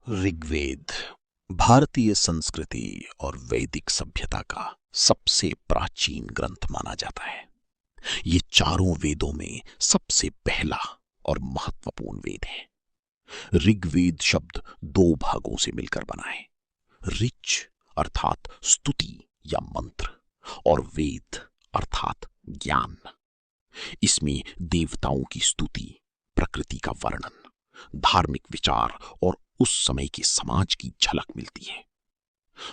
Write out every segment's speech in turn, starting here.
ऋग्वेद भारतीय संस्कृति और वैदिक सभ्यता का सबसे प्राचीन ग्रंथ माना जाता है। ये चारों वेदों में सबसे पहला और महत्वपूर्ण वेद है। ऋग्वेद शब्द दो भागों से मिलकर बना है। ऋच अर्थात स्तुति या मंत्र और वेद अर्थात ज्ञान। इसमें देवताओं की स्तुति, प्रकृति का वर्णन, धार्मिक विचार और उस समय के समाज की झलक मिलती है।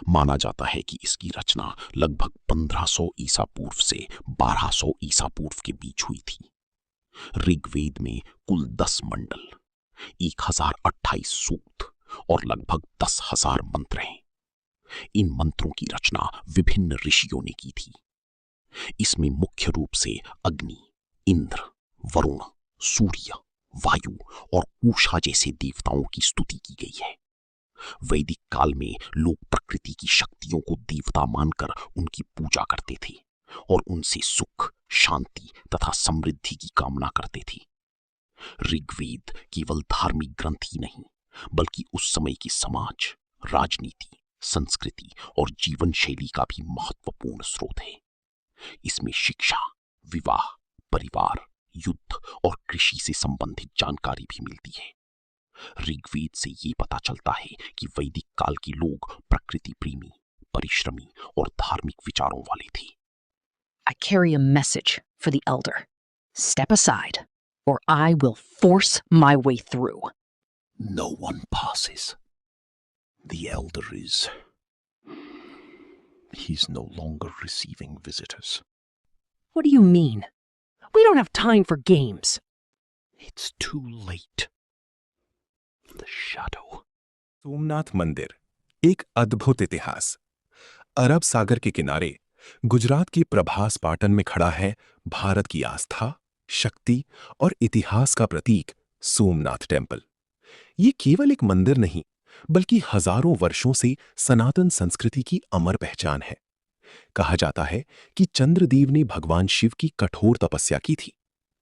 माना जाता है कि इसकी रचना लगभग 1500 ईसा पूर्व से 1200 ईसा पूर्व के बीच हुई थी। ऋग्वेद में कुल 10 मंडल, 1028 सूक्त और लगभग 10,000 मंत्र हैं। इन मंत्रों की रचना विभिन्न ऋषियों ने की थी। इसमें मुख्य रूप से अग्नि, इंद्र, वरुण, सूर्य, वायु और उषा जैसे देवताओं की स्तुति की गई है। वैदिक काल में लोग प्रकृति की शक्तियों को देवता मानकर उनकी पूजा करते थे और उनसे सुख, शांति तथा समृद्धि की कामना करते थे। ऋग्वेद केवल धार्मिक ग्रंथ ही नहीं, बल्कि उस समय की समाज, राजनीति, संस्कृति और जीवन शैली का भी महत्वपूर्ण स्रोत है। इसमें शिक्षा, विवाह, परिवार, युद्ध और कृषि से संबंधित जानकारी भी मिलती है। ऋग्वेद से ये पता चलता है कि वैदिक काल के लोग प्रकृति प्रेमी, परिश्रमी और धार्मिक विचारों वाले थे। I carry a message for the elder. Step aside, or I will force my way through. No one passes. The elder is. He's no longer receiving visitors. What do you mean? We don't have time for games. It's too late. The shadow. Somnath मंदिर एक अद्भुत इतिहास। अरब सागर के किनारे गुजरात की प्रभास पाटन में खड़ा है भारत की आस्था, शक्ति और इतिहास का प्रतीक सोमनाथ टेम्पल। ये केवल एक मंदिर नहीं, बल्कि हजारों वर्षों से सनातन संस्कृति की अमर पहचान है। कहा जाता है कि चंद्रदेव ने भगवान शिव की कठोर तपस्या की थी।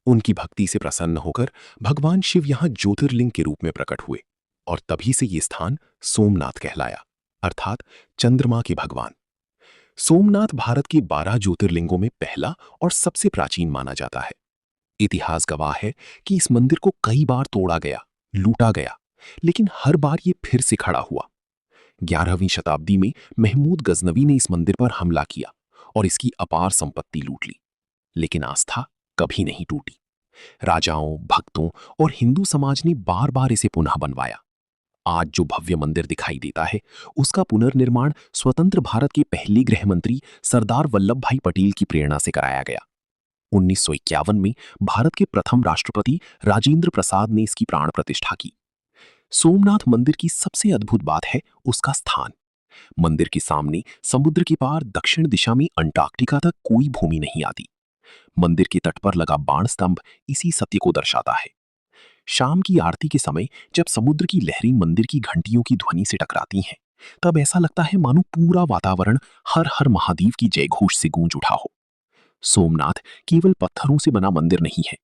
उनकी भक्ति से प्रसन्न होकर भगवान शिव यहां ज्योतिर्लिंग के रूप में प्रकट हुए और तभी से ये स्थान सोमनाथ कहलाया, अर्थात चंद्रमा के भगवान। सोमनाथ भारत के 12 ज्योतिर्लिंगों में पहला और सबसे प्राचीन माना जाता है। इतिहास गवाह है कि इस मंदिर को कई बार तोड़ा गया, लूटा गया, लेकिन हर बार ये फिर से खड़ा हुआ। 11वीं शताब्दी में महमूद गजनवी ने इस मंदिर पर हमला किया और इसकी अपार संपत्ति लूट ली, लेकिन आस्था कभी नहीं टूटी। राजाओं, भक्तों और हिंदू समाज ने बार बार इसे पुनः बनवाया। आज जो भव्य मंदिर दिखाई देता है, उसका पुनर्निर्माण स्वतंत्र भारत के पहले गृह मंत्री सरदार वल्लभ भाई पटेल की प्रेरणा से कराया गया। 1951 में भारत के प्रथम राष्ट्रपति राजेंद्र प्रसाद ने इसकी प्राण प्रतिष्ठा की। सोमनाथ मंदिर की सबसे अद्भुत बात है उसका स्थान। मंदिर के सामने समुद्र के पार दक्षिण दिशा में अंटार्कटिका तक कोई भूमि नहीं आती। मंदिर के तट पर लगा बाण स्तंभ इसी सत्य को दर्शाता है। शाम की आरती के समय जब समुद्र की लहरें मंदिर की घंटियों की ध्वनि से टकराती हैं, तब ऐसा लगता है मानो पूरा वातावरण हर हर महादेव की जयघोष से गूंज उठा हो। सोमनाथ केवल पत्थरों से बना मंदिर नहीं है,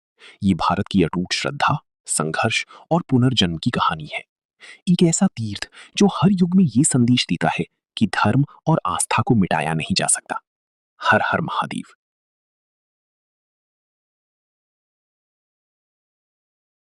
ये भारत की अटूट श्रद्धा, संघर्ष और पुनर्जन्म की कहानी है। एक ऐसा तीर्थ जो हर युग में ये संदेश देता है कि धर्म और आस्था को मिटाया नहीं जा सकता। हर हर महादेव।